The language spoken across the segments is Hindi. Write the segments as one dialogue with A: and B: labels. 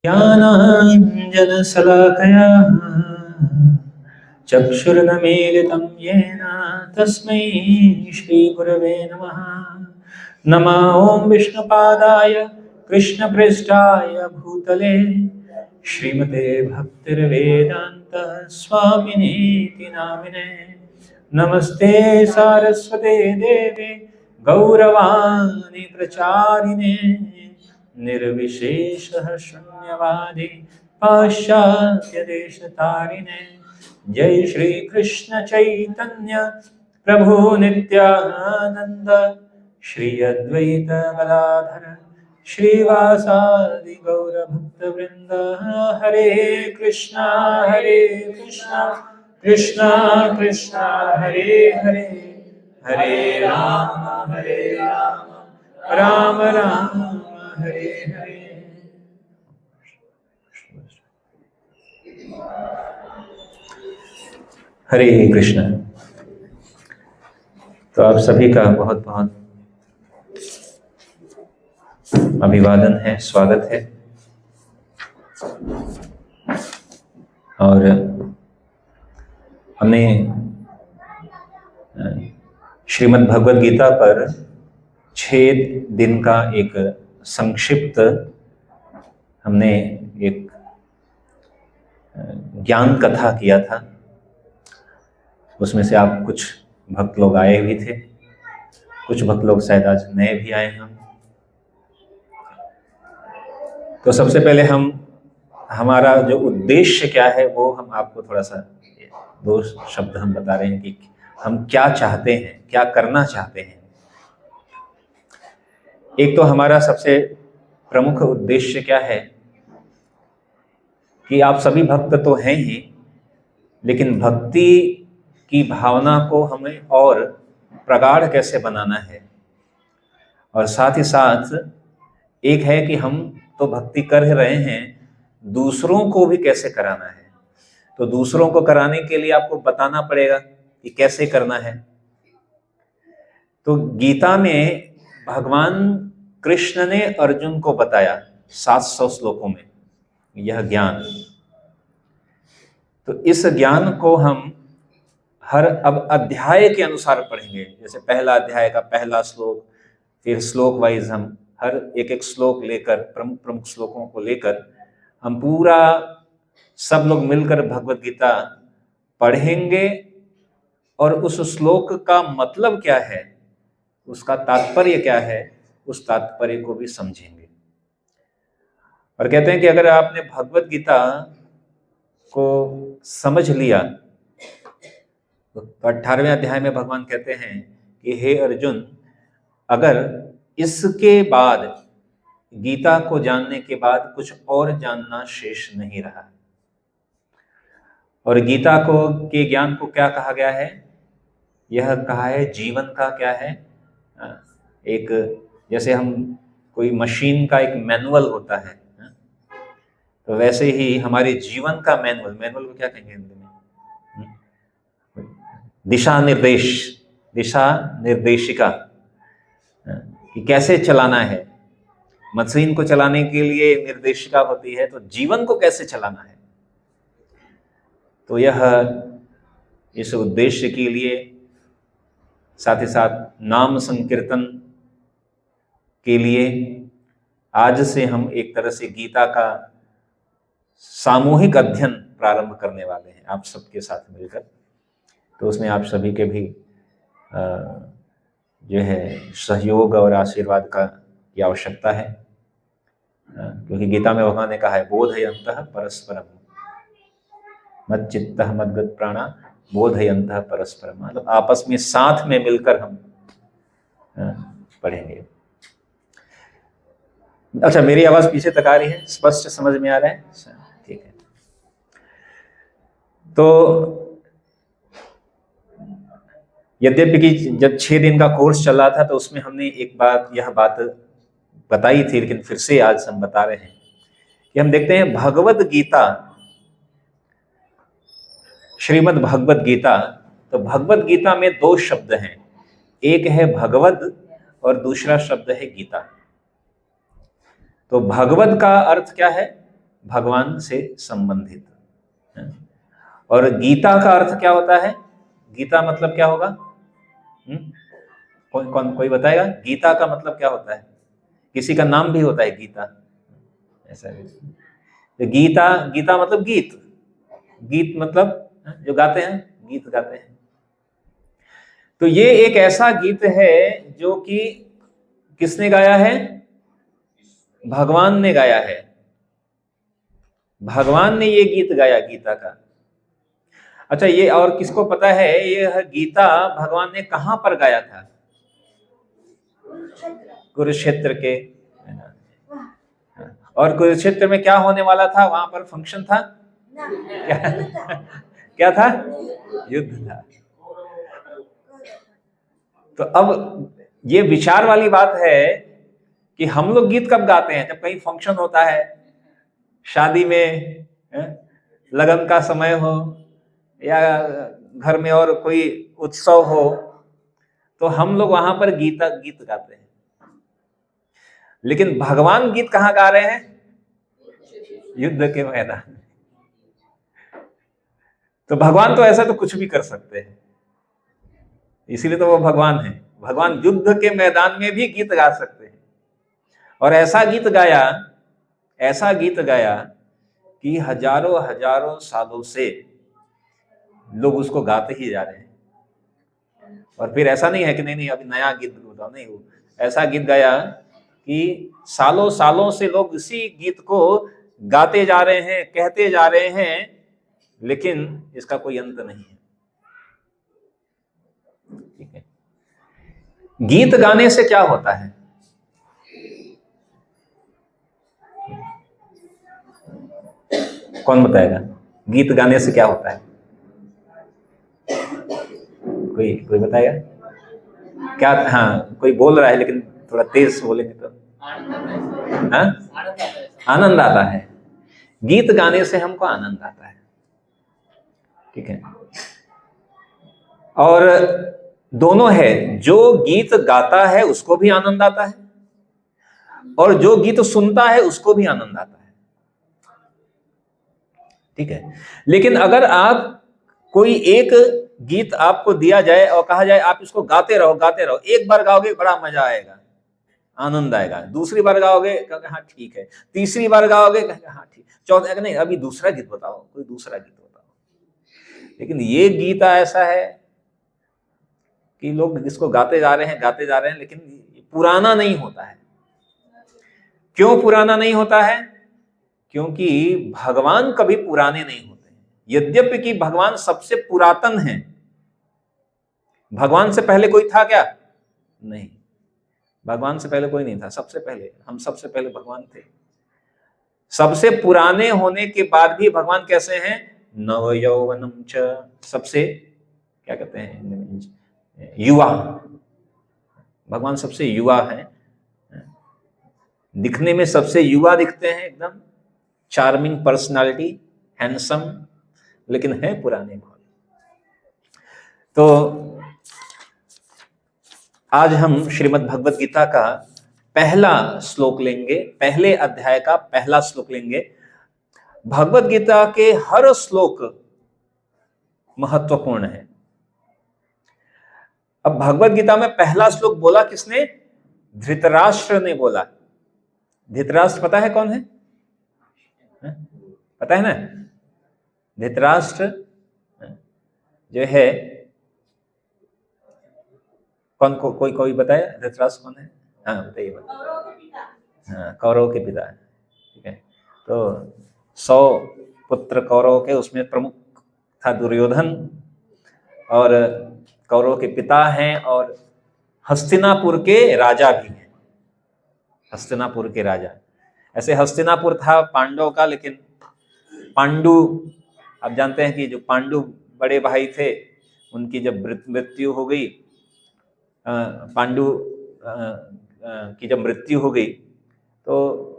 A: ज्ञानाञ्जनशलाकया चक्षुर्नमीलितं येन तस्मै श्रीगुरवे नमः। नमः ॐ विष्णुपादाय कृष्णप्रेष्ठाय भूतले श्रीमते भक्तिर्वेदान्त स्वामिनीति नामिने। नमस्ते सारस्वते देवे गौरवाणी प्रचारिणे निर्विशेषः शून्यवादी पाश्चात्य देशतारिणे। जय श्री कृष्ण चैतन्य प्रभु नित्यानंद श्री अद्वैत गदाधर श्रीवासादि गौर भक्त वृंद। हरे कृष्णा कृष्णा कृष्णा हरे हरे, हरे राम राम राम हरे हरे। हरे कृष्ण। तो आप सभी का बहुत बहुत अभिवादन है, स्वागत है। और हमने श्रीमद् भगवद गीता पर 6 दिन का एक संक्षिप्त हमने एक ज्ञान कथा किया था। उसमें से आप कुछ भक्त लोग आए भी थे, कुछ भक्त लोग शायद आज नए भी आए हैं। तो सबसे पहले हमारा जो उद्देश्य क्या है वो हम आपको थोड़ा सा 2 शब्द हम बता रहे हैं कि हम क्या चाहते हैं, क्या करना चाहते हैं। एक तो हमारा सबसे प्रमुख उद्देश्य क्या है कि आप सभी भक्त तो हैं ही, लेकिन भक्ति की भावना को हमें और प्रगाढ़ कैसे बनाना है। और साथ ही साथ एक है कि हम तो भक्ति कर रहे हैं, दूसरों को भी कैसे कराना है। तो दूसरों को कराने के लिए आपको बताना पड़ेगा कि कैसे करना है। तो गीता में भगवान कृष्ण ने अर्जुन को बताया 700 श्लोकों में यह ज्ञान। तो इस ज्ञान को हम हर अब अध्याय के अनुसार पढ़ेंगे। जैसे पहला अध्याय का पहला श्लोक, फिर श्लोक वाइज हम हर एक श्लोक लेकर, प्रमुख श्लोकों को लेकर हम पूरा सब लोग मिलकर भगवद गीता पढ़ेंगे और उस श्लोक का मतलब क्या है, उसका तात्पर्य क्या है, उस तात्पर्य को भी समझेंगे। और कहते हैं कि अगर आपने भगवद गीता को समझ लिया तो 18वें अध्याय में भगवान कहते हैं कि हे अर्जुन, अगर इसके बाद, गीता को जानने के बाद कुछ और जानना शेष नहीं रहा। और गीता को के ज्ञान को क्या कहा गया है? यह कहा है जीवन का क्या है, एक जैसे हम कोई मशीन का एक मैनुअल होता है, तो वैसे ही हमारे जीवन का मैनुअल को क्या कहेंगे हिंदी में? दिशा निर्देशिका, कि कैसे चलाना है। मशीन को चलाने के लिए निर्देशिका होती है, तो जीवन को कैसे चलाना है। तो यह इस उद्देश्य के लिए, साथ ही साथ नाम संकीर्तन के लिए आज से हम एक तरह से गीता का सामूहिक अध्ययन प्रारंभ करने वाले हैं आप सबके साथ मिलकर। तो उसमें आप सभी के भी जो है सहयोग और आशीर्वाद की आवश्यकता है, क्योंकि गीता में भगवान ने कहा है बोधयन्तः परस्परम मच्चित्तः मद्गत प्राणा बोधयन्तः परस्परम, मतलब आपस में साथ में मिलकर हम पढ़ेंगे। अच्छा, मेरी आवाज पीछे तक आ रही है? स्पष्ट समझ में आ रहा है? ठीक है। तो यद्यपि कि जब 6 दिन का कोर्स चल रहा था तो उसमें हमने यह बात बताई थी, लेकिन फिर से आज हम बता रहे हैं कि हम देखते हैं भगवद गीता, श्रीमद् भगवद गीता। तो भगवद गीता में 2 शब्द हैं, एक है भगवद और दूसरा शब्द है गीता। तो भगवद का अर्थ क्या है? भगवान से संबंधित। और गीता का अर्थ क्या होता है? गीता मतलब क्या होगा? कोई बताएगा? गीता का मतलब क्या होता है? किसी का नाम भी होता है गीता, ऐसा है। तो गीता मतलब गीत। गीत मतलब जो गाते हैं, गीत गाते हैं। तो ये एक ऐसा गीत है जो कि किसने गाया है? भगवान ने गाया है। भगवान ने ये गीत गाया गीता का। अच्छा, ये और किसको पता है ये गीता भगवान ने कहां पर गाया था? कुरुक्षेत्र के। और कुरुक्षेत्र में क्या होने वाला था? वहां पर फंक्शन था। क्या था? युद्ध था। तो अब ये विचार वाली बात है कि हम लोग गीत कब गाते हैं? जब कहीं फंक्शन होता है, शादी में, लगन का समय हो, या घर में और कोई उत्सव हो, तो हम लोग वहां पर गीत गाते हैं। लेकिन भगवान गीत कहां गा रहे हैं? युद्ध के मैदान में। तो भगवान तो ऐसा तो कुछ भी कर सकते हैं, इसीलिए तो वो भगवान है। भगवान युद्ध के मैदान में भी गीत गा सकते हैं। और ऐसा गीत गाया कि हजारों हजारों सालों से लोग उसको गाते ही जा रहे हैं। और फिर ऐसा नहीं है कि नहीं अभी नया गीत बताओ, नहीं, वो ऐसा गीत गाया कि सालों सालों से लोग इसी गीत को गाते जा रहे हैं, कहते जा रहे हैं, लेकिन इसका कोई अंत नहीं है। ठीक है। गीत गाने से क्या होता है? कौन बताएगा? गीत गाने से क्या होता है? कोई बताएगा क्या? हाँ, कोई बोल रहा है लेकिन थोड़ा तेज बोलेंगे तो। हाँ, आनंद आता है। गीत गाने से हमको आनंद आता है। ठीक है। और दोनों है, जो गीत गाता है उसको भी आनंद आता है, और जो गीत सुनता है उसको भी आनंद आता है। ठीक है। लेकिन अगर आप कोई एक गीत आपको दिया जाए और कहा जाए आप इसको गाते रहो, एक बार गाओगे बड़ा मजा आएगा, आनंद आएगा, दूसरी बार गाओगे हाँ ठीक है, तीसरी बार गाओगे हाँ ठीक, चौथे नहीं अभी दूसरा गीत बताओ, कोई दूसरा गीत बताओ। लेकिन ये गीत ऐसा है कि लोग इसको गाते जा रहे हैं, लेकिन पुराना नहीं होता है। क्यों पुराना नहीं होता है? क्योंकि भगवान कभी पुराने नहीं होते हैं। यद्यपि कि भगवान सबसे पुरातन है। भगवान से पहले कोई था क्या? नहीं, भगवान से पहले कोई नहीं था। सबसे पहले भगवान थे। सबसे पुराने होने के बाद भी भगवान कैसे हैं? नव यौवनम च, सबसे क्या कहते हैं, युवा। भगवान सबसे युवा है, दिखने में सबसे युवा दिखते हैं, एकदम चार्मिंग पर्सनालिटी, हैंडसम, लेकिन है पुराने बहुत। तो आज हम श्रीमद् भगवत गीता का पहला श्लोक लेंगे, पहले अध्याय का पहला श्लोक लेंगे। भगवत गीता के हर श्लोक महत्वपूर्ण है। अब भगवत गीता में पहला श्लोक बोला किसने? धृतराष्ट्र ने बोला। धृतराष्ट्र पता है कौन है? पता है ना? धृतराष्ट्र जो है, कोई बताया धृतराष्ट्र कौन है? हाँ बताइए। हाँ, कौरव के पिता। ठीक है। तो 100 पुत्र कौरव के, उसमें प्रमुख था दुर्योधन, और कौरव के पिता हैं, और हस्तिनापुर के राजा भी हैं। हस्तिनापुर के राजा, ऐसे हस्तिनापुर था पांडव का, लेकिन पांडु, आप जानते हैं कि जो पांडु बड़े भाई थे, उनकी जब मृत्यु हो गई, पांडु की जब मृत्यु हो गई, तो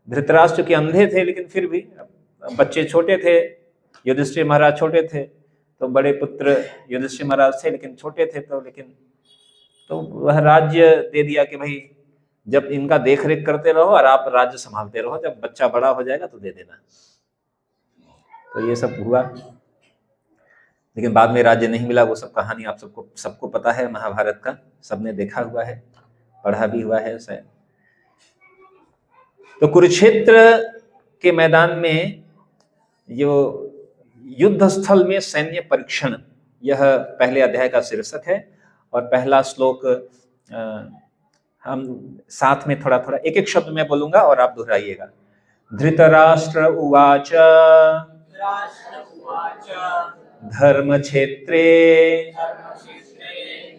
A: धृतराष्ट्र के अंधे थे, लेकिन फिर भी बच्चे छोटे थे, युधिष्ठिर महाराज छोटे थे, तो बड़े पुत्र युधिष्ठिर महाराज थे लेकिन छोटे थे, तो वह राज्य दे दिया कि भाई जब इनका देख रेख करते रहो और आप राज्य संभालते रहो, जब बच्चा बड़ा हो जाएगा तो दे देना। तो ये सब हुआ, लेकिन बाद में राज्य नहीं मिला। वो सब कहानी आप सबको पता है, महाभारत का सबने देखा हुआ है, पढ़ा भी हुआ है शायद। तो कुरुक्षेत्र के मैदान में जो युद्ध स्थल में सैन्य परीक्षण, यह पहले अध्याय का शीर्षक है। और पहला श्लोक हम साथ में थोड़ा थोड़ा एक एक शब्द मैं बोलूंगा और आप दोहराइएगा। धृतराष्ट्र उवाच धर्मक्षेत्रे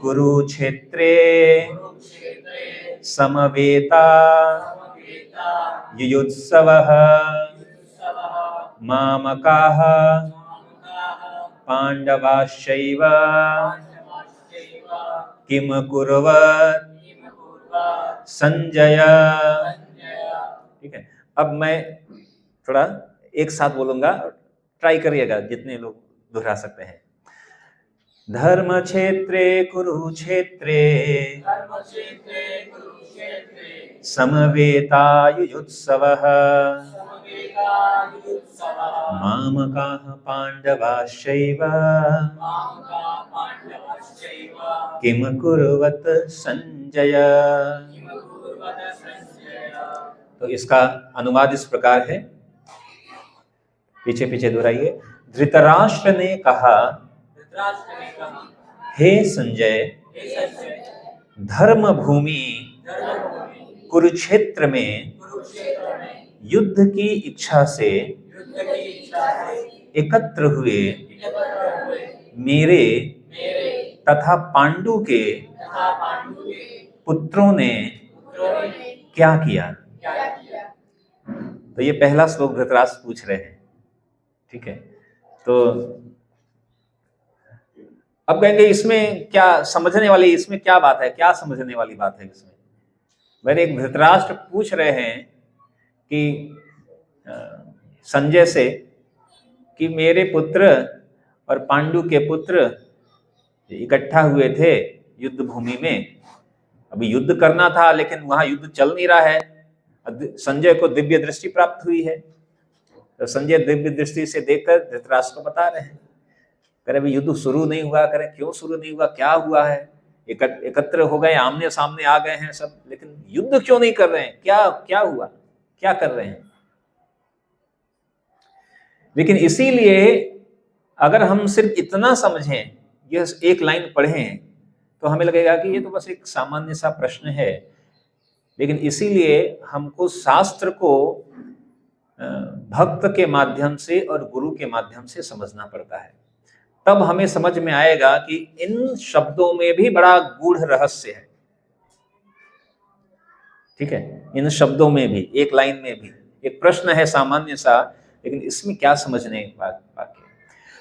A: कुरुक्षेत्रे समवेता युयुत्सवः मामकाः पांडवाश्चैव किम कुर्वत् संजय। ठीक है, अब मैं थोड़ा एक साथ बोलूंगा, ट्राई करिएगा जितने लोग दोहरा सकते हैं। धर्मक्षेत्रे कुरुक्षेत्रे समवेतायुयुत्सवः मामकाः पांडवाश्चैव किम कुर्वत् संजय। तो इसका अनुवाद इस प्रकार है, पीछे पीछे दोहराइए। धृतराष्ट्र ने कहा, हे संजय, धर्म भूमि कुरुक्षेत्र में युद्ध की इच्छा से एकत्र हुए मेरे तथा पांडु के पुत्रों ने क्या किया। तो ये पहला श्लोक धृतराष्ट्र पूछ रहे हैं। ठीक है, तो अब कहेंगे इसमें क्या समझने वाली, इसमें क्या बात है, क्या समझने वाली बात है इसमें। मेरे एक धृतराष्ट्र पूछ रहे हैं कि संजय से कि मेरे पुत्र और पांडु के पुत्र इकट्ठा हुए थे युद्ध भूमि में, अभी युद्ध करना था लेकिन वहां युद्ध चल नहीं रहा है। संजय को दिव्य दृष्टि प्राप्त हुई है, तो संजय दिव्य दृष्टि से देखकर धृतराष्ट्र को बता रहे हैं, करे अभी युद्ध शुरू नहीं हुआ, करे क्यों शुरू नहीं हुआ, क्या हुआ है, एकत्र हो गए, आमने सामने आ गए हैं सब, लेकिन युद्ध क्यों नहीं कर रहे हैं, क्या क्या हुआ, क्या कर रहे हैं। लेकिन इसीलिए अगर हम सिर्फ इतना समझें, ये एक लाइन पढ़ें, तो हमें लगेगा कि ये तो बस एक सामान्य सा प्रश्न है। लेकिन इसीलिए हमको शास्त्र को भक्त के माध्यम से और गुरु के माध्यम से समझना पड़ता है, तब हमें समझ में आएगा कि इन शब्दों में भी बड़ा गूढ़ रहस्य है। ठीक है, इन शब्दों में भी, एक लाइन में भी एक प्रश्न है सामान्य सा, लेकिन इसमें क्या समझने बाकी।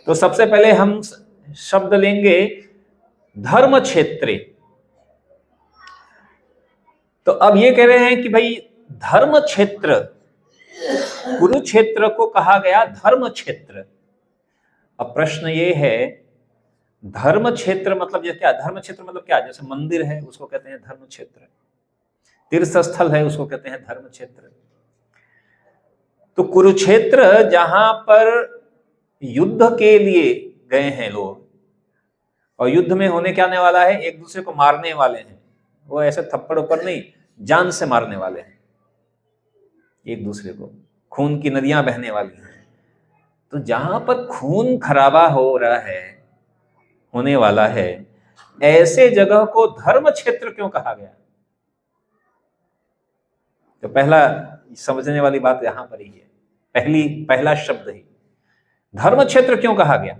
A: तो सबसे पहले हम शब्द लेंगे धर्म क्षेत्रे। तो अब ये कह रहे हैं कि भाई धर्म क्षेत्र, कुरुक्षेत्र को कहा गया धर्म क्षेत्र। अब प्रश्न ये है, धर्म क्षेत्र मतलब ये क्या, धर्म क्षेत्र मतलब क्या, जैसे मंदिर है उसको कहते हैं धर्म क्षेत्र, तीर्थ स्थल है उसको कहते हैं धर्म क्षेत्र। तो कुरुक्षेत्र जहां पर युद्ध के लिए गए हैं लोग, और युद्ध में होने क्या आने वाला है, एक दूसरे को मारने वाले हैं, वो ऐसे थप्पड़ ऊपर नहीं, जान से मारने वाले हैं एक दूसरे को, खून की नदियां बहने वाली हैं। तो जहां पर खून खराबा हो रहा है, होने वाला है, ऐसे जगह को धर्म क्षेत्र क्यों कहा गया। तो पहला समझने वाली बात यहां पर ही है, पहला शब्द ही, धर्म क्षेत्र क्यों कहा गया।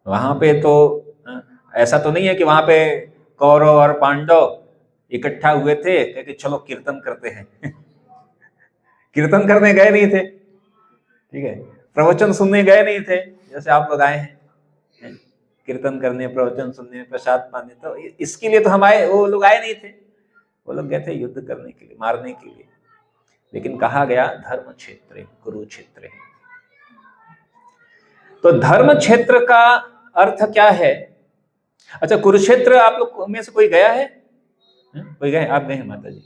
A: वहां पे तो ऐसा तो नहीं है कि वहां पे कौरव और पांडव इकट्ठा हुए थे कि चलो कीर्तन करते हैं कीर्तन करने गए नहीं थे, ठीक है, प्रवचन सुनने गए नहीं थे, जैसे आप लोग आए हैं कीर्तन करने, प्रवचन सुनने, प्रसाद पाने, तो इसके लिए तो हम आए, वो लोग आए नहीं थे, वो लोग गए थे युद्ध करने के लिए, मारने के लिए। लेकिन कहा गया धर्म क्षेत्र, कुरुक्षेत्र। तो धर्म क्षेत्र का अर्थ क्या है। अच्छा, कुरुक्षेत्र आप लोग में से कोई गया है, कोई गए? आप गए हैं माता जी?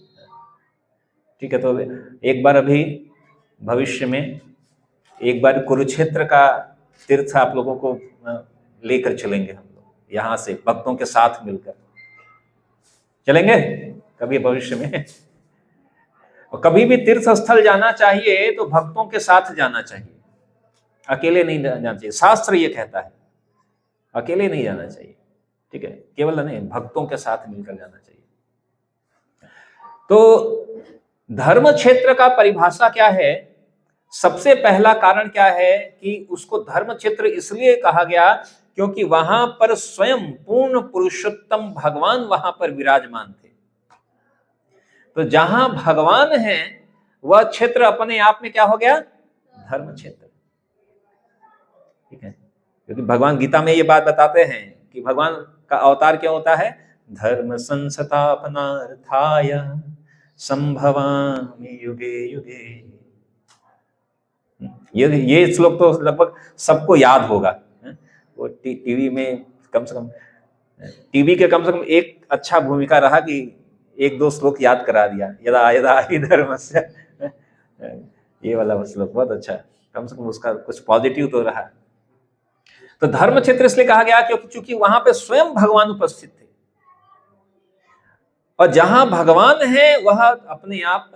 A: ठीक है, तो एक बार अभी भविष्य में एक बार कुरुक्षेत्र का तीर्थ आप लोगों को लेकर चलेंगे हम लोग, यहाँ से भक्तों के साथ मिलकर चलेंगे कभी भविष्य में। और कभी भी तीर्थ स्थल जाना चाहिए तो भक्तों के साथ जाना चाहिए, अकेले नहीं जाना चाहिए। शास्त्र ये कहता है अकेले नहीं जाना चाहिए, ठीक है, केवल नहीं, भक्तों के साथ मिलकर जाना चाहिए। तो धर्म क्षेत्र का परिभाषा क्या है? सबसे पहला कारण क्या है कि उसको धर्म क्षेत्र इसलिए कहा गया क्योंकि वहां पर स्वयं पूर्ण पुरुषोत्तम भगवान वहां पर विराजमान थे। तो जहां भगवान है वह क्षेत्र अपने आप में क्या हो गया? धर्म क्षेत्र, ठीक है। क्योंकि भगवान गीता में ये बात बताते हैं कि भगवान का अवतार क्या होता है? धर्म संस्थापनार्थाय संभवामि युगे युगे। ये श्लोक तो लगभग सबको याद होगा। वो टीवी में कम से कम, टीवी के कम से कम एक अच्छा भूमिका रहा कि एक दो श्लोक याद करा दिया, यदा यदा हि धर्मस्य, ये वाला श्लोक बहुत अच्छा, कम से कम उसका कुछ पॉजिटिव तो रहा। तो धर्म क्षेत्र इसलिए कहा गया क्योंकि चूंकि वहां पे स्वयं भगवान उपस्थित थे, और जहां भगवान है वह अपने आप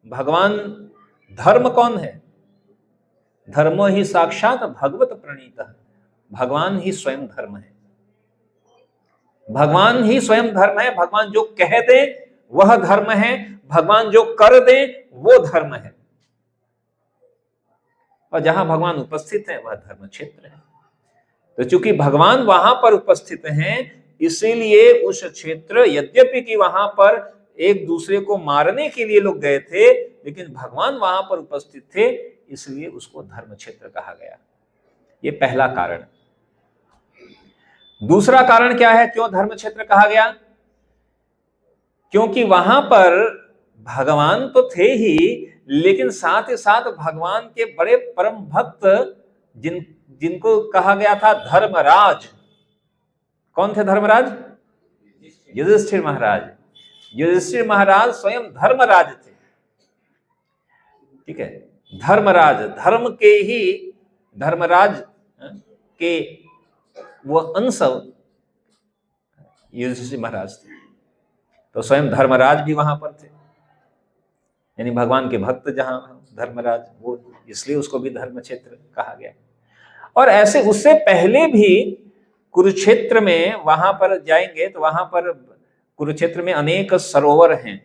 A: भगवान। धर्म कौन है? धर्मो ही साक्षात भगवत प्रणीत, भगवान ही स्वयं धर्म है। भगवान ही स्वयं धर्म है। भगवान जो कह दे वह धर्म है, भगवान जो कर दे वो धर्म है, और जहां भगवान उपस्थित है वह धर्म क्षेत्र है। तो चूंकि भगवान वहां पर उपस्थित हैं, इसीलिए उस क्षेत्र, यद्यपि कि वहां पर एक दूसरे को मारने के लिए लोग गए थे, लेकिन भगवान वहां पर उपस्थित थे, इसलिए उसको धर्म क्षेत्र कहा गया। ये पहला कारण। दूसरा कारण क्या है क्यों धर्म क्षेत्र कहा गया? क्योंकि वहां पर भगवान तो थे ही, लेकिन साथ ही साथ भगवान के बड़े परम भक्त जिनको कहा गया था धर्मराज। कौन थे धर्मराज? युधिष्ठिर महाराज। युधिष्ठिर महाराज स्वयं धर्मराज थे, ठीक है। धर्मराज, धर्म के ही धर्मराज के वो अंश युधिष्ठिर महाराज थे। तो स्वयं धर्मराज भी वहां पर थे, यानी भगवान के भक्त जहां धर्मराज, वो इसलिए उसको भी धर्म क्षेत्र कहा गया। और ऐसे उससे पहले भी कुरुक्षेत्र में, वहां पर जाएंगे तो वहां पर कुरुक्षेत्र में अनेक सरोवर हैं,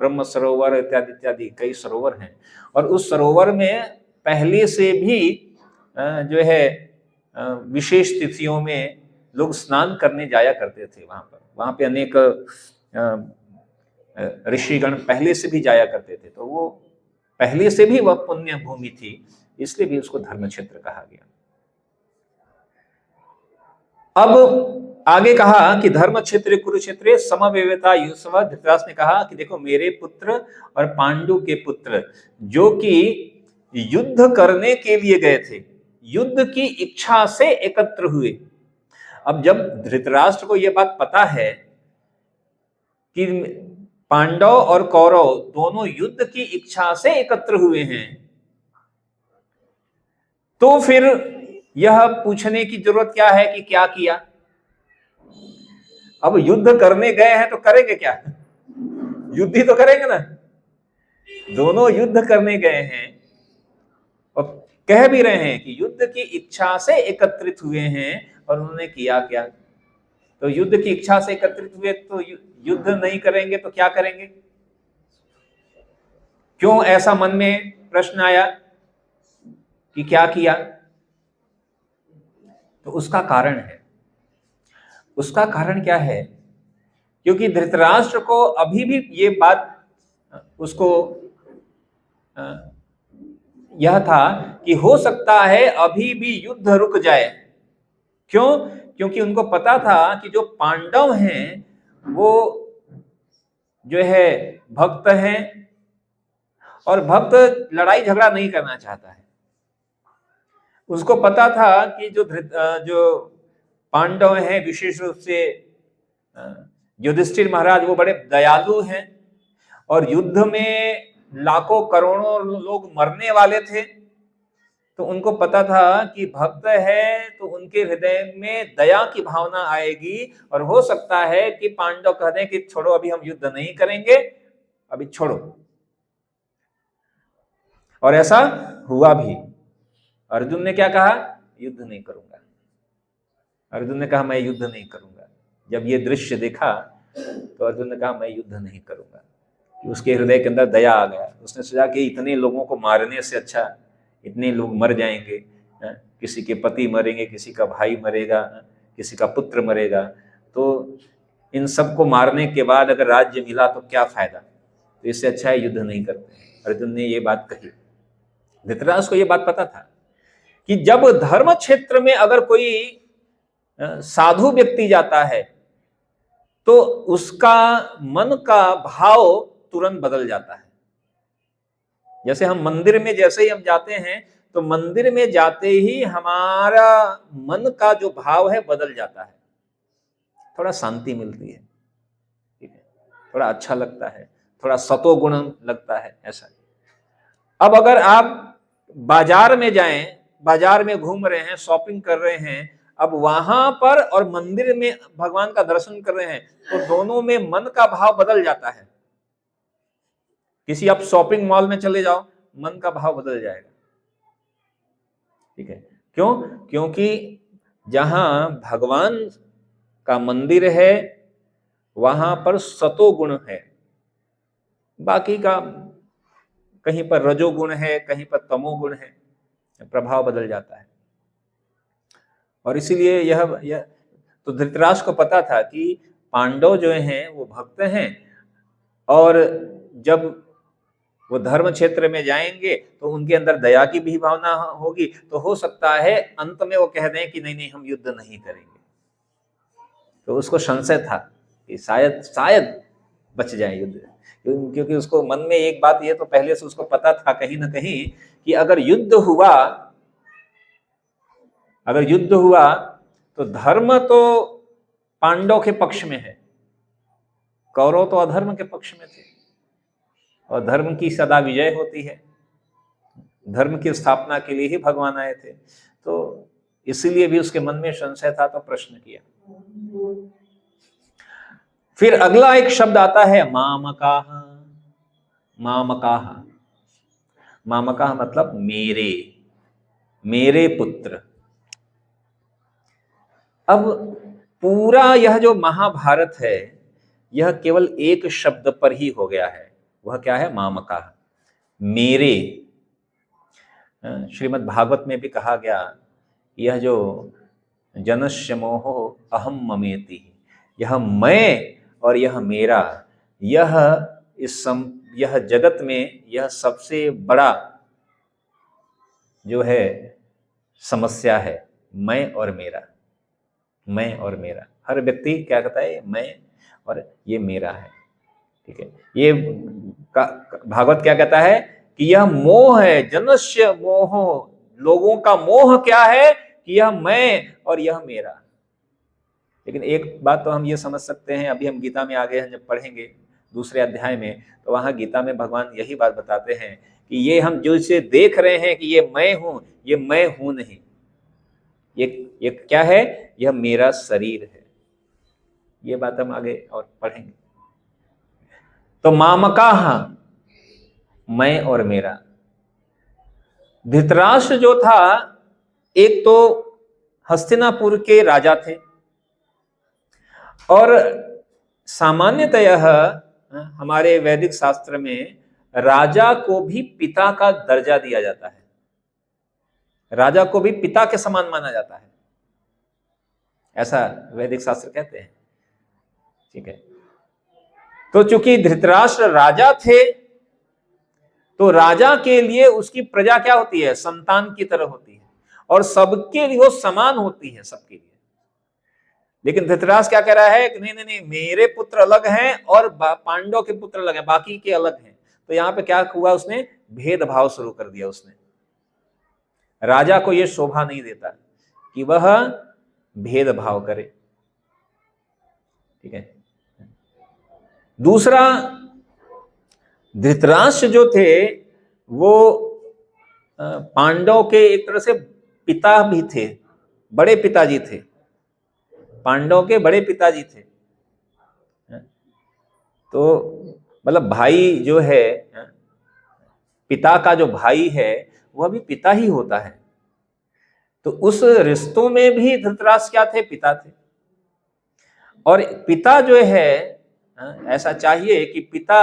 A: ब्रह्म सरोवर इत्यादि इत्यादि कई सरोवर हैं। और उस सरोवर में पहले से भी जो है विशेष तिथियों में लोग स्नान करने जाया करते थे। वहां पे अनेक ऋषिगण पहले से भी जाया करते थे, तो वो पहले से भी वह पुण्य भूमि थी, इसलिए भी उसको धर्म क्षेत्र कहा गया। अब आगे कहा कि धर्म क्षेत्र कुरुक्षेत्र समवेता युष्व। धृतराष्ट्र ने कहा कि देखो, मेरे पुत्र और पांडु के पुत्र जो कि युद्ध करने के लिए गए थे, युद्ध की इच्छा से एकत्र हुए। अब जब धृतराष्ट्र को यह बात पता है कि पांडव और कौरव दोनों युद्ध की इच्छा से एकत्र हुए हैं, तो फिर यह पूछने की जरूरत क्या है कि क्या किया? अब युद्ध करने गए हैं तो करेंगे क्या? युद्ध ही तो करेंगे ना। दोनों युद्ध करने गए हैं और कह भी रहे हैं कि युद्ध की इच्छा से एकत्रित हुए हैं, और उन्होंने किया क्या? तो युद्ध की इच्छा से एकत्रित हुए तो युद्ध नहीं करेंगे तो क्या करेंगे? क्यों ऐसा मन में प्रश्न आया कि क्या किया? तो उसका कारण है। उसका कारण क्या है? क्योंकि धृतराष्ट्र को अभी भी ये बात उसको यह था कि हो सकता है अभी भी युद्ध रुक जाए। क्यों? क्योंकि उनको पता था कि जो पांडव हैं वो जो है भक्त हैं, और भक्त लड़ाई झगड़ा नहीं करना चाहता है। उसको पता था कि जो पांडव हैं विशेष रूप से युधिष्ठिर महाराज वो बड़े दयालु हैं, और युद्ध में लाखों करोड़ों लोग मरने वाले थे, तो उनको पता था कि भक्त है तो उनके हृदय में दया की भावना आएगी, और हो सकता है कि पांडव कह दें कि छोड़ो, अभी हम युद्ध नहीं करेंगे, अभी छोड़ो। और ऐसा हुआ भी। अर्जुन ने क्या कहा? युद्ध नहीं करूंगा। अर्जुन ने कहा मैं युद्ध नहीं करूंगा। जब ये दृश्य देखा तो अर्जुन ने कहा मैं युद्ध नहीं करूंगा। उसके हृदय के अंदर दया आ गया। उसने सोचा कि इतने लोगों को मारने से अच्छा इतने लोग मर जाएंगे, किसी के पति मरेंगे, किसी का भाई मरेगा, किसी का पुत्र मरेगा, तो इन सबको मारने के बाद अगर राज्य मिला तो क्या फायदा, तो इससे अच्छा है युद्ध नहीं करते। अर्जुन ने ये बात कही। धृतराष्ट्र को ये बात पता था कि जब धर्म क्षेत्र में अगर कोई साधु व्यक्ति जाता है तो उसका मन का भाव तुरंत बदल जाता है। जैसे हम मंदिर में जैसे ही हम जाते हैं तो मंदिर में जाते ही हमारा मन का जो भाव है बदल जाता है, थोड़ा शांति मिलती है, ठीक है, थोड़ा अच्छा लगता है, थोड़ा सतोगुण लगता है, ऐसा। अब अगर आप बाजार में जाएं, बाजार में घूम रहे हैं, शॉपिंग कर रहे हैं, अब वहां पर और मंदिर में भगवान का दर्शन कर रहे हैं, तो दोनों में मन का भाव बदल जाता है। किसी आप शॉपिंग मॉल में चले जाओ, मन का भाव बदल जाएगा, ठीक है। क्यों? क्योंकि जहां भगवान का मंदिर है वहां पर सतोगुण है, बाकी का कहीं पर रजोगुण है, कहीं पर तमोगुण है, प्रभाव बदल जाता है। और इसीलिए यह तो धृतराष्ट्र को पता था कि पांडव जो हैं वो भक्त हैं, और जब वो धर्म क्षेत्र में जाएंगे तो उनके अंदर दया की भी भावना होगी, तो हो सकता है अंत में वो कह दें कि नहीं नहीं हम युद्ध नहीं करेंगे। तो उसको संशय था कि शायद बच जाए युद्ध, क्योंकि उसको मन में एक बात ये तो पहले से उसको पता था कहीं ना कहीं कि अगर युद्ध हुआ तो धर्म तो पांडव के पक्ष में है, कौरव तो अधर्म के पक्ष में थे, और धर्म की सदा विजय होती है। धर्म की स्थापना के लिए ही भगवान आए थे, तो इसीलिए भी उसके मन में संशय था, तो प्रश्न किया। फिर अगला एक शब्द आता है मामकाह। मामकाह, मामकाह मतलब मेरे पुत्र। अब पूरा यह जो महाभारत है यह केवल एक शब्द पर ही हो गया है, वह क्या है? मामकाह, मेरे। श्रीमद् भागवत में भी कहा गया, यह जो जनस्य मोहो अहम ममेति, यह मैं और यह मेरा, यह जगत में यह सबसे बड़ा जो है समस्या है, मैं और मेरा। मैं और मेरा, हर व्यक्ति क्या कहता है? मैं और ये मेरा है, ठीक है। ये भागवत क्या कहता है कि यह मोह है, जनस्य मोह। लोगों का मोह क्या है कि यह मैं और यह मेरा। लेकिन एक बात तो हम ये समझ सकते हैं, अभी हम गीता में आगे जब पढ़ेंगे दूसरे अध्याय में, तो वहां गीता में भगवान यही बात बताते हैं कि ये हम जो इसे देख रहे हैं कि ये मैं हूं, ये मैं हूं नहीं, ये क्या है? यह मेरा शरीर है। ये बात हम आगे और पढ़ेंगे। तो मामकाह, मैं और मेरा। धृतराष्ट्र जो था, एक तो हस्तिनापुर के राजा थे, और सामान्यतः हमारे वैदिक शास्त्र में राजा को भी पिता का दर्जा दिया जाता है, राजा को भी पिता के समान माना जाता है, ऐसा वैदिक शास्त्र कहते हैं, ठीक है। तो चूंकि धृतराष्ट्र राजा थे, तो राजा के लिए उसकी प्रजा क्या होती है? संतान की तरह होती है, और सबके लिए वो समान होती है, सबके लिए। लेकिन धृतराष्ट्र क्या कह रहा है कि नहीं नहीं नहीं, मेरे पुत्र अलग हैं और पांडव के पुत्र अलग हैं, बाकी के अलग हैं। तो यहां पे क्या हुआ? उसने भेदभाव शुरू कर दिया। उसने, राजा को यह शोभा नहीं देता कि वह भेदभाव करे, ठीक है। दूसरा, धृतराष्ट्र जो थे वो पांडव के एक तरह से पिता भी थे, बड़े पिताजी थे, पांडव के बड़े पिताजी थे। तो मतलब भाई जो है, पिता का जो भाई है वह भी पिता ही होता है। तो उस रिश्तों में भी धृतराष्ट्र क्या थे? पिता थे। और पिता जो है, ऐसा चाहिए कि पिता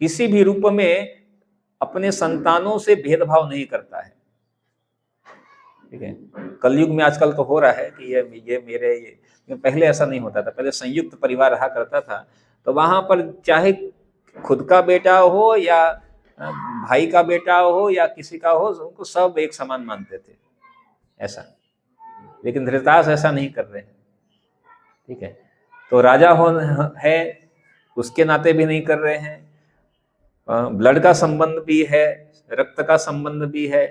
A: किसी भी रूप में अपने संतानों से भेदभाव नहीं करता है। ठीक है, कलयुग में आजकल तो हो रहा है कि ये मेरे, ये पहले ऐसा नहीं होता था। पहले संयुक्त परिवार रहा करता था, तो वहां पर चाहे खुद का बेटा हो या भाई का बेटा हो या किसी का हो, उनको सब एक समान मानते थे, ऐसा। लेकिन धृतराष्ट्र ऐसा नहीं कर रहे हैं। ठीक है, तो राजा हो है उसके नाते भी नहीं कर रहे हैं, ब्लड का संबंध भी है, रक्त का संबंध भी है,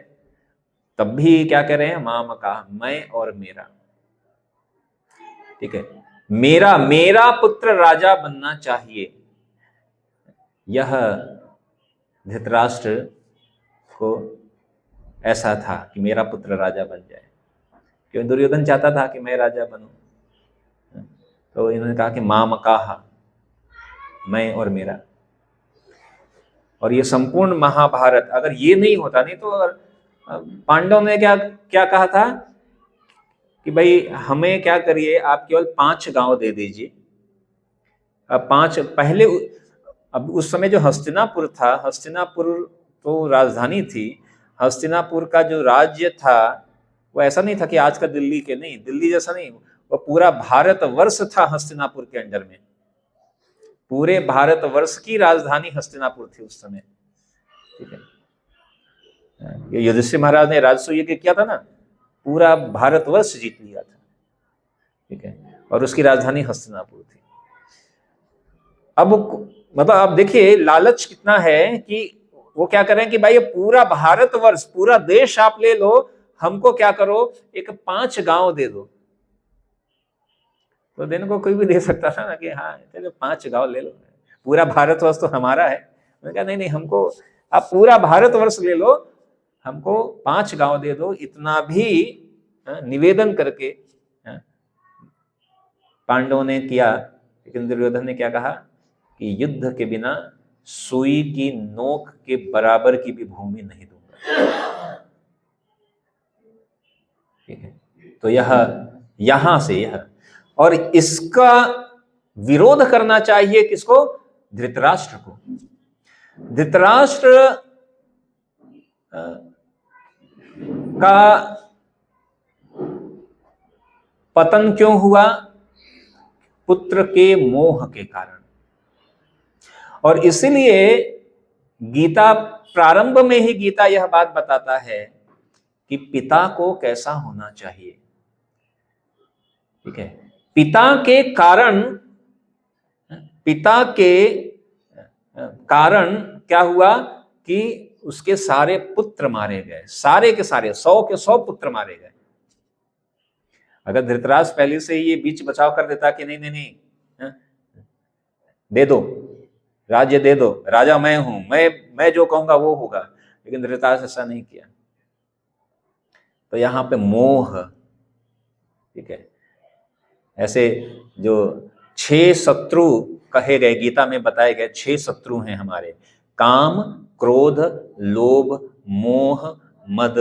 A: तब भी क्या कह रहे हैं? माम का, मैं और मेरा। ठीक है, मेरा पुत्र राजा बनना चाहिए, यह धृतराष्ट्र को ऐसा था कि मेरा पुत्र राजा बन जाए। क्यों? दुर्योधन चाहता था कि मैं राजा बनूं, तो इन्होंने कहा कि माम का, मैं और मेरा। और ये संपूर्ण महाभारत, अगर ये नहीं होता, नहीं तो अगर पांडव ने क्या क्या कहा था कि भाई हमें क्या करिए, आप केवल 5 गांव दे दीजिए। अब 5 पहले, अब उस समय जो हस्तिनापुर था, हस्तिनापुर तो राजधानी थी, हस्तिनापुर का जो राज्य था वो ऐसा नहीं था कि आज का दिल्ली के, नहीं, दिल्ली जैसा नहीं, वो पूरा भारतवर्ष था हस्तिनापुर के अंडर में। पूरे भारतवर्ष की राजधानी हस्तिनापुर थी उस समय। ठीक है, ये युधिष्ठिर महाराज ने राजसूय यज्ञ किया था ना, पूरा भारतवर्ष जीत लिया था। ठीक है, और उसकी राजधानी हस्तिनापुर थी। अब मतलब आप देखिए लालच कितना है कि वो क्या करें कि भाई ये पूरा भारतवर्ष, पूरा देश आप ले लो, हमको क्या करो, एक 5 गांव दे दो। तो देने को कोई भी दे सकता था ना कि हाँ चलो 5 गांव ले लो, पूरा भारतवर्ष तो हमारा है। मैंने कहा नहीं, हमको आप पूरा भारतवर्ष ले लो, हमको 5 गांव दे दो। इतना भी निवेदन करके पांडवों ने किया। लेकिन दुर्योधन ने क्या कहा कि युद्ध के बिना सुई की नोक के बराबर की भी भूमि नहीं दूंगा। ठीक है, तो यहां से यह, और इसका विरोध करना चाहिए किसको? धृतराष्ट्र को। धृतराष्ट्र का पतन क्यों हुआ? पुत्र के मोह के कारण। और इसलिए गीता प्रारंभ में ही गीता यह बात बताता है कि पिता को कैसा होना चाहिए। ठीक है, पिता के कारण क्या हुआ कि उसके सारे पुत्र मारे गए, सारे के सारे 100 के 100 पुत्र मारे गए। अगर धृतराष्ट्र पहले से ये बीच बचाव कर देता कि नहीं नहीं नहीं, दे दो राज्य, दे दो, राजा मैं हूं, मैं जो कहूंगा वो होगा, लेकिन धृतराष्ट्र ऐसा नहीं किया। तो यहां पे मोह, ठीक है, ऐसे जो 6 शत्रु कहे गए, गीता में बताए गए 6 शत्रु हैं हमारे, काम, क्रोध, लोभ, मोह, मद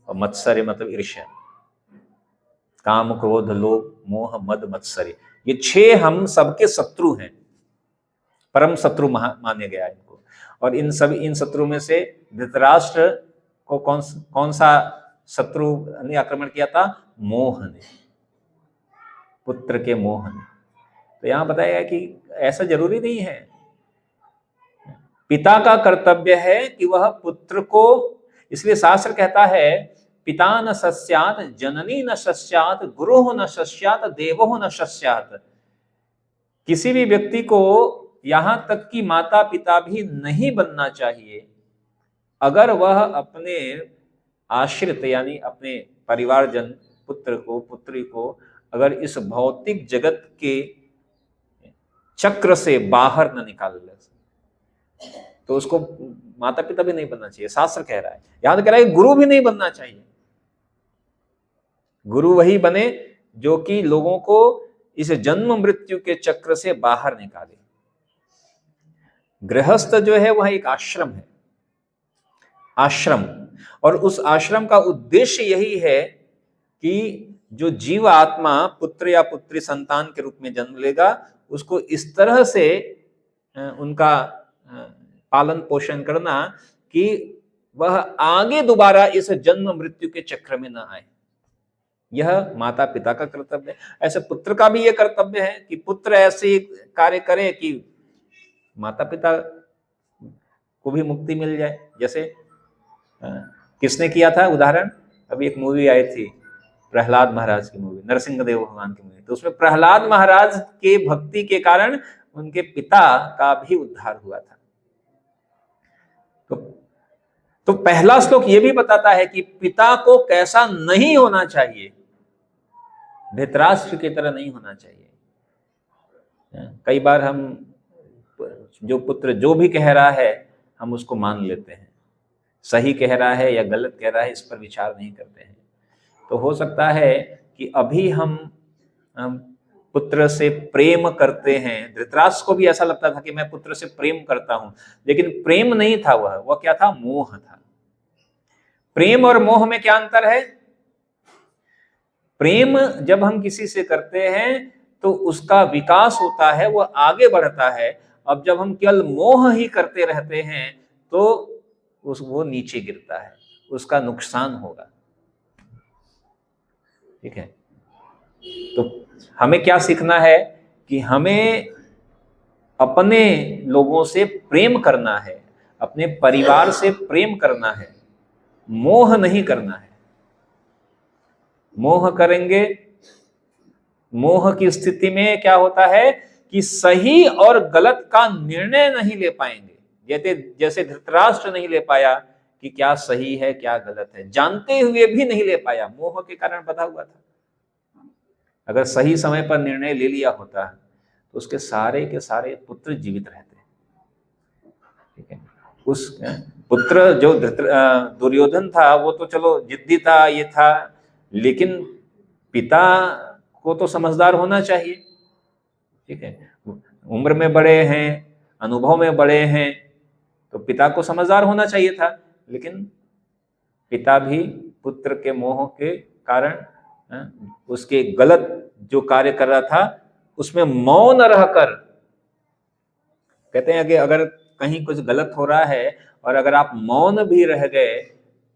A: और मत्सर्य, मतलब ईर्ष्या। काम, क्रोध, लोभ, मोह, मद, मत्सर्य, ये 6 हम सबके शत्रु हैं, परम शत्रु माने गया इनको। और इन शत्रु में से धृतराष्ट्र को कौन सा शत्रु ने आक्रमण किया था? मोह ने, पुत्र के मोह ने। तो यहां बताया कि ऐसा जरूरी नहीं है, पिता का कर्तव्य है कि वह पुत्र को, इसलिए शास्त्र कहता है पिता न सस्यात, जननी न सस्यात, गुरुः न सस्यात, देवो न सस्यात। किसी भी व्यक्ति को यहां तक कि माता पिता भी नहीं बनना चाहिए अगर वह अपने आश्रित यानी अपने परिवारजन, पुत्र को, पुत्री को, अगर इस भौतिक जगत के चक्र से बाहर न निकाल ले, तो उसको माता पिता भी नहीं बनना चाहिए, शास्त्र कह रहा है। यहां तो कह रहा है गुरु भी नहीं बनना चाहिए। गुरु वही बने जो कि लोगों को इस जन्म मृत्यु के चक्र से बाहर निकाले। गृहस्थ जो है वह एक आश्रम है, आश्रम, और उस आश्रम का उद्देश्य यही है कि जो जीव आत्मा पुत्र या पुत्री संतान के रूप में जन्म लेगा, उसको इस तरह से उनका पालन पोषण करना कि वह आगे दोबारा इस जन्म मृत्यु के चक्र में ना आए। यह माता पिता का कर्तव्य है। ऐसे पुत्र का भी यह कर्तव्य है कि पुत्र ऐसे कार्य करे कि माता पिता को भी मुक्ति मिल जाए। जैसे किसने किया था उदाहरण, अभी एक मूवी आई थी प्रहलाद महाराज की मूवी, नरसिंह देव भगवान की मूवी, तो उसमें प्रहलाद महाराज के भक्ति के कारण उनके पिता का भी उद्धार हुआ था। तो पहला श्लोक यह भी बताता है कि पिता को कैसा नहीं होना चाहिए, धृतराष्ट्र की तरह नहीं होना चाहिए। कई बार हम जो पुत्र जो भी कह रहा है हम उसको मान लेते हैं, सही कह रहा है या गलत कह रहा है इस पर विचार नहीं करते हैं। तो हो सकता है कि अभी हम पुत्र से प्रेम करते हैं, धृतराष्ट्र को भी ऐसा लगता था कि मैं पुत्र से प्रेम करता हूं, लेकिन प्रेम नहीं था, वह क्या था, मोह था। प्रेम और मोह में क्या अंतर है? प्रेम जब हम किसी से करते हैं तो उसका विकास होता है, वह आगे बढ़ता है। अब जब हम केवल मोह ही करते रहते हैं तो वो नीचे गिरता है, उसका नुकसान होगा। ठीक है, तो हमें क्या सीखना है कि हमें अपने लोगों से प्रेम करना है, अपने परिवार से प्रेम करना है, मोह नहीं करना है। मोह करेंगे, मोह की स्थिति में क्या होता है कि सही और गलत का निर्णय नहीं ले पाएंगे। जैसे धृतराष्ट्र नहीं ले पाया कि क्या सही है क्या गलत है, जानते हुए भी नहीं ले पाया, मोह के कारण बधा हुआ था। अगर सही समय पर निर्णय ले लिया होता तो उसके सारे के सारे पुत्र जीवित रहते। ठीक है, उस पुत्र जो दुर्योधन था वो तो चलो जिद्दी था, ये था, लेकिन पिता को तो समझदार होना चाहिए। ठीक है, उम्र में बड़े हैं, अनुभव में बड़े हैं, तो पिता को समझदार होना चाहिए था, लेकिन पिता भी पुत्र के मोह के कारण उसके गलत जो कार्य कर रहा था उसमें मौन रहकर, कहते हैं कि अगर कहीं कुछ गलत हो रहा है और अगर आप मौन भी रह गए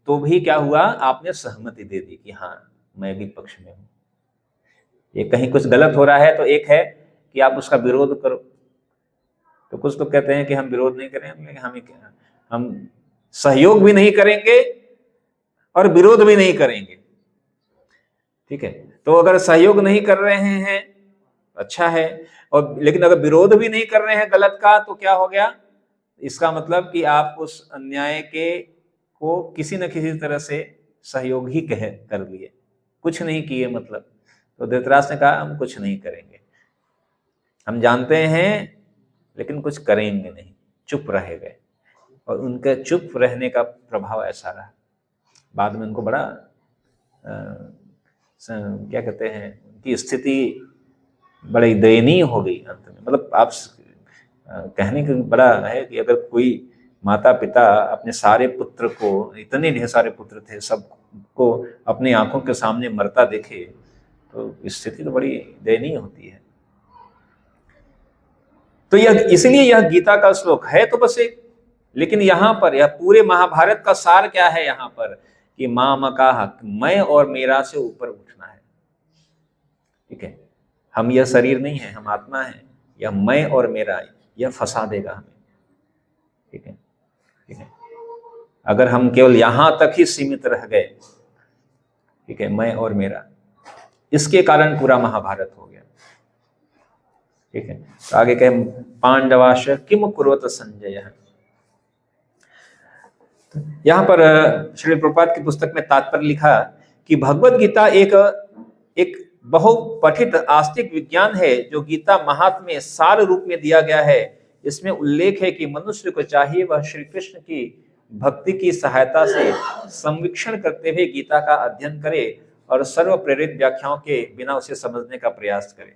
A: तो भी क्या हुआ, आपने सहमति दे दी कि हाँ मैं भी पक्ष में हूं। ये कहीं कुछ गलत हो रहा है तो एक है कि आप उसका विरोध करो, तो कुछ लोग कहते हैं कि हम विरोध नहीं करेंगे, हम सहयोग भी नहीं करेंगे और विरोध भी नहीं करेंगे। ठीक है, तो अगर सहयोग नहीं कर रहे हैं अच्छा है, और लेकिन अगर विरोध भी नहीं कर रहे हैं गलत का तो क्या हो गया, इसका मतलब कि आप उस अन्याय को किसी न किसी तरह से सहयोग ही कर लिए, कुछ नहीं किए मतलब। तो धृतराष्ट्र ने कहा हम कुछ नहीं करेंगे, हम जानते हैं लेकिन कुछ करेंगे नहीं, चुप रह गए। और उनके चुप रहने का प्रभाव ऐसा रहा, बाद में उनको बड़ा क्या कहते हैं, उनकी स्थिति बड़ी दयनीय हो गई अंत में। मतलब आप कहने का बड़ा है कि अगर कोई माता पिता अपने सारे पुत्र को, इतने ढेर सारे पुत्र थे, सबको अपनी आंखों के सामने मरता देखे तो स्थिति तो बड़ी दयनीय होती है। तो इसलिए यह गीता का श्लोक है तो बस एक, लेकिन यहाँ पर यह पूरे महाभारत का सार क्या है यहाँ पर, कि मामकाः, मैं और मेरा से ऊपर उठना है। ठीक है, हम यह शरीर नहीं है, हम आत्मा है, यह मैं और मेरा यह फंसा देगा हमें। ठीक है, ठीक है, अगर हम केवल यहां तक ही सीमित रह गए, ठीक है, मैं और मेरा, इसके कारण पूरा महाभारत हो गया। ठीक है, तो आगे कहे पांडवाश किम कुर्वत संजय। यहां पर श्री प्रभुपाद की पुस्तक में तात्पर्य लिखा कि भगवत गीता एक बहुपठित आस्तिक विज्ञान है जो गीता महात्म्य सार रूप में दिया गया है। इसमें उल्लेख है कि मनुष्य को चाहिए वह श्री कृष्ण की भक्ति की सहायता से संवीक्षण करते हुए गीता का अध्ययन करे और सर्व प्रेरित व्याख्याओं के बिना उसे समझने का प्रयास करे।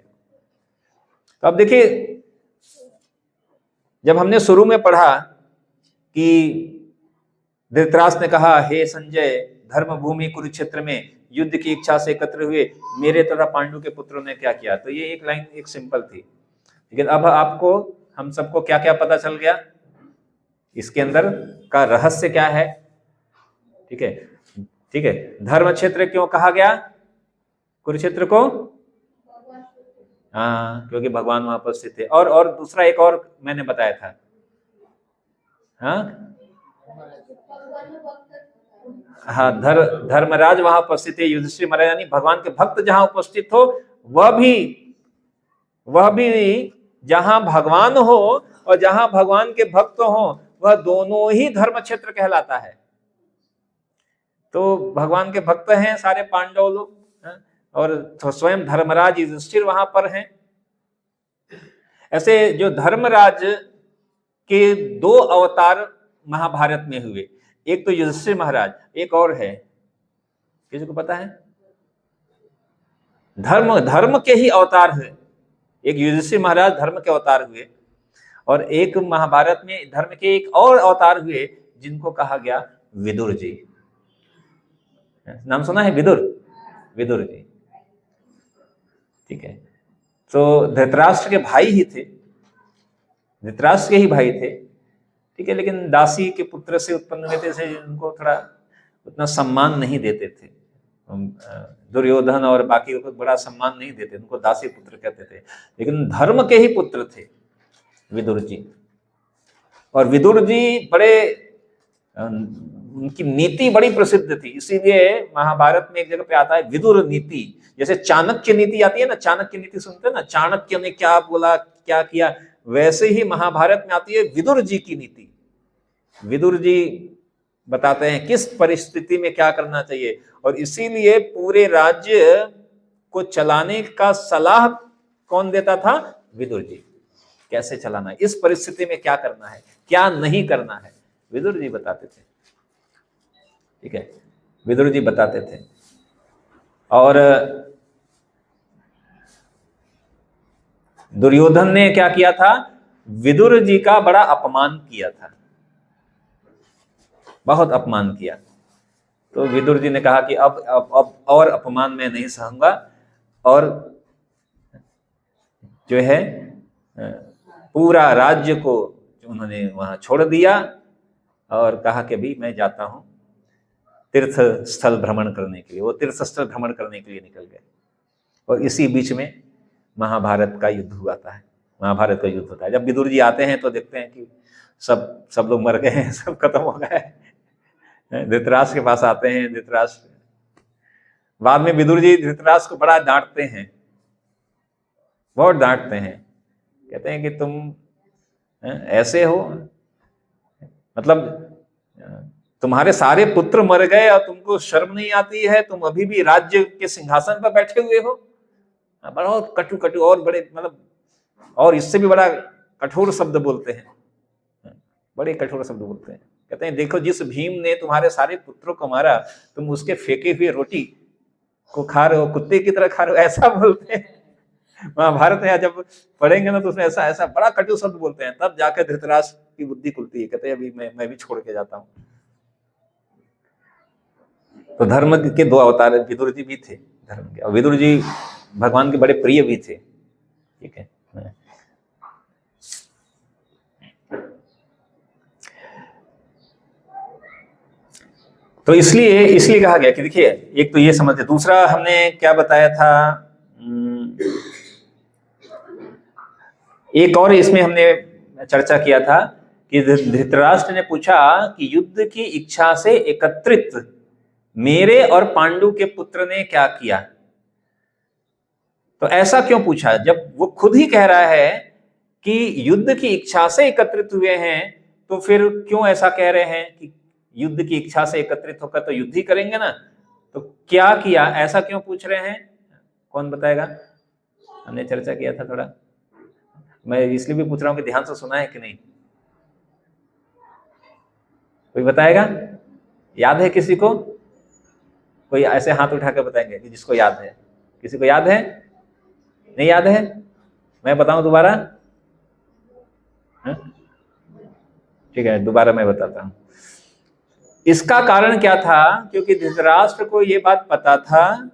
A: तो अब देखिए, जब हमने शुरू में पढ़ा कि धृतराष्ट्र ने कहा, हे संजय, धर्म भूमि कुरुक्षेत्र में युद्ध की इच्छा से एकत्र हुए मेरे तथा पांडु के पुत्रों ने क्या किया, तो ये एक लाइन एक सिंपल थी। लेकिन अब आपको हम सबको क्या क्या पता चल गया, इसके अंदर का रहस्य क्या है। ठीक है, ठीक है। धर्म क्षेत्र क्यों कहा गया कुरुक्षेत्र को? हाँ, क्योंकि भगवान वहां उपस्थित थे। और दूसरा एक और मैंने बताया था, हाँ, धर्मराज वहां उपस्थित है, युधिष्ठिर महाराज, यानी भगवान के भक्त जहां उपस्थित हो वह भी जहां भगवान हो और जहां भगवान के भक्त हो, वह दोनों ही धर्म क्षेत्र कहलाता है। तो भगवान के भक्त हैं सारे पांडव लोग, और तो स्वयं धर्मराज युधिष्ठिर वहां पर हैं। ऐसे जो धर्मराज के दो अवतार महाभारत में हुए, एक तो युधिष्ठिर महाराज, एक और है, किसी को पता है? धर्म के ही अवतार हुए। एक युधिष्ठिर महाराज धर्म के अवतार हुए, और एक महाभारत में धर्म के एक और अवतार हुए जिनको कहा गया विदुर जी। नाम सुना है? विदुर जी। ठीक है, तो धृतराष्ट्र के भाई ही थे, धृतराष्ट्र के ही भाई थे। ठीक है, लेकिन दासी के पुत्र से उत्पन्न हुए थे, उनको थोड़ा उतना सम्मान नहीं देते थे। दुर्योधन और बाकी को बड़ा सम्मान नहीं देते, उनको दासी पुत्र कहते थे। लेकिन धर्म के ही पुत्र थे विदुर जी। और विदुर जी बड़े, उनकी नीति बड़ी प्रसिद्ध थी, इसीलिए महाभारत में एक जगह पे आता है विदुर नीति। जैसे चाणक्य नीति आती है ना, चाणक्य नीति सुनते हैं ना, चाणक्य ने क्या बोला क्या किया, वैसे ही महाभारत में आती है विदुर जी की नीति। विदुर जी बताते हैं किस परिस्थिति में क्या करना चाहिए, और इसीलिए पूरे राज्य को चलाने का सलाह कौन देता था? विदुर जी। कैसे चलाना है, इस परिस्थिति में क्या करना है, क्या नहीं करना है, विदुर जी बताते थे। ठीक है, विदुर जी बताते थे। और दुर्योधन ने क्या किया था? विदुर जी का बड़ा अपमान किया था, बहुत अपमान किया। तो विदुर जी ने कहा कि अब और अपमान मैं नहीं सहूंगा, और जो है पूरा राज्य को उन्होंने वहां छोड़ दिया और कहा कि अभी मैं जाता हूं तीर्थ स्थल भ्रमण करने के लिए। वो तीर्थ स्थल भ्रमण करने के लिए निकल गए, और इसी बीच में महाभारत का युद्ध हुआ था। महाभारत का युद्ध होता है, जब विदुर जी आते हैं तो देखते हैं कि सब लोग मर गए हैं, सब खत्म हो गए। धृतराष्ट्र के पास आते हैं, धृतराष्ट्र बाद में विदुर जी धृतराष्ट्र को बड़ा डांटते हैं, बहुत डांटते हैं। कहते हैं कि तुम ऐसे हो, मतलब तुम्हारे सारे पुत्र मर गए और तुमको शर्म नहीं आती है, तुम अभी भी राज्य के सिंहासन पर बैठे हुए हो। बहुत कटु और बड़े, मतलब और इससे भी बड़ा कठोर शब्द बोलते हैं, बड़े कठोर शब्द बोलते हैं। कहते हैं देखो, जिस भीम ने तुम्हारे सारे पुत्रों को मारा, तुम उसके फेंके हुए रोटी को खा रहे हो, कुत्ते की तरह खा रहे हो, ऐसा बोलते हैं। महाभारत में जब पढ़ेंगे ना तो उसमें ऐसा ऐसा बड़ा कटु शब्द बोलते हैं, तब जाकर धृतराष्ट्र की बुद्धि खुलती है। कहते हैं अभी मैं भी छोड़ के जाता हूं। तो धर्म के दो अवतार विदुर जी भी थे धर्म के, और विदुर जी भगवान के बड़े प्रिय भी थे। ठीक है, तो इसलिए कहा गया कि देखिए, एक तो ये समझते। दूसरा हमने क्या बताया था, एक और इसमें हमने चर्चा किया था कि धृतराष्ट्र ने पूछा कि युद्ध की इच्छा से एकत्रित मेरे और पांडु के पुत्र ने क्या किया। तो ऐसा क्यों पूछा, जब वो खुद ही कह रहा है कि युद्ध की इच्छा से एकत्रित हुए हैं, तो फिर क्यों ऐसा कह रहे हैं कि युद्ध की इच्छा से एकत्रित होकर तो युद्ध ही करेंगे ना, तो क्या किया, ऐसा क्यों पूछ रहे हैं? कौन बताएगा? हमने चर्चा किया था थोड़ा, मैं इसलिए भी पूछ रहा हूँ कि ध्यान से सुना है कि नहीं। कोई बताएगा? याद है किसी को? कोई ऐसे हाथ उठा के बताएंगे कि जिसको याद है। किसी को याद है? नहीं याद है? मैं बताऊं दोबारा? ठीक है, दोबारा मैं बताता हूं। इसका कारण क्या था? क्योंकि धृतराष्ट्र को ये बात पता था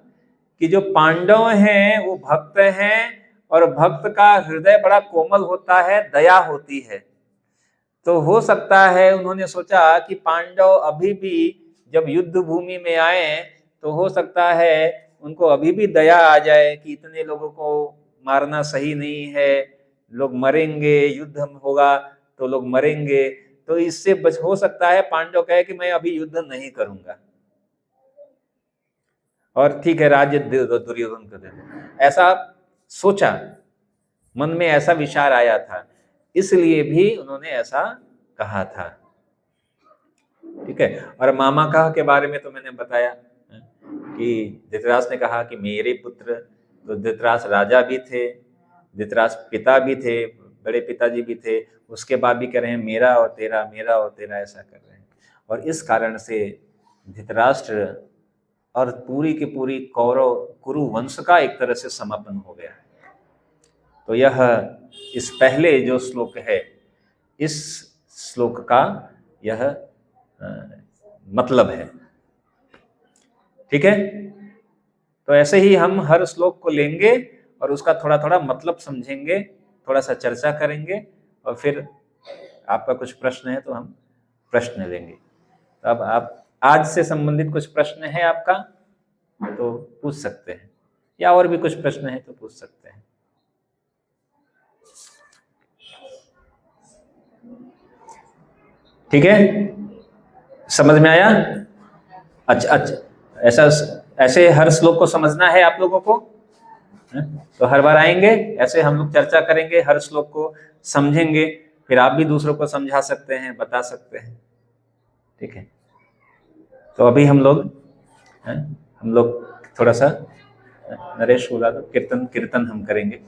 A: कि जो पांडव हैं वो भक्त हैं, और भक्त का हृदय बड़ा कोमल होता है, दया होती है। तो हो सकता है उन्होंने सोचा कि पांडव अभी भी जब युद्ध भूमि में आए तो हो सकता है उनको अभी भी दया आ जाए कि इतने लोगों को मारना सही नहीं है, लोग मरेंगे, युद्ध होगा तो लोग मरेंगे, तो इससे हो सकता है पांडव कहे कि मैं अभी युद्ध नहीं करूंगा और ठीक है राज्य दुर्योधन को दे दो। ऐसा सोचा, मन में ऐसा विचार आया था, इसलिए भी उन्होंने ऐसा कहा था। ठीक है। और मामा कहा के बारे में तो मैंने बताया कि धृतराष्ट्र ने कहा कि मेरे पुत्र, तो धृतराष्ट्र राजा भी थे, धृतराष्ट्र पिता भी थे, बड़े पिताजी भी थे, उसके बाद भी कह रहे हैं मेरा और तेरा, मेरा और तेरा, ऐसा कर रहे हैं। और इस कारण से धृतराष्ट्र और पूरी की पूरी कौरव कुरु वंश का एक तरह से समापन हो गया। तो यह इस पहले जो श्लोक है, इस श्लोक का यह मतलब है। ठीक है। तो ऐसे ही हम हर श्लोक को लेंगे और उसका थोड़ा थोड़ा मतलब समझेंगे, थोड़ा सा चर्चा करेंगे, और फिर आपका कुछ प्रश्न है तो हम प्रश्न लेंगे। अब आप आज से संबंधित कुछ प्रश्न है आपका तो पूछ सकते हैं, या और भी कुछ प्रश्न है तो पूछ सकते हैं। ठीक है, समझ में आया? अच्छा अच्छा, ऐसा ऐसे हर श्लोक को समझना है आप लोगों को, तो हर बार आएंगे ऐसे हम लोग चर्चा करेंगे, हर श्लोक को समझेंगे, फिर आप भी दूसरों को समझा सकते हैं, बता सकते हैं। ठीक है। तो अभी हम लोग थोड़ा सा, नरेश बोला तो कीर्तन हम करेंगे।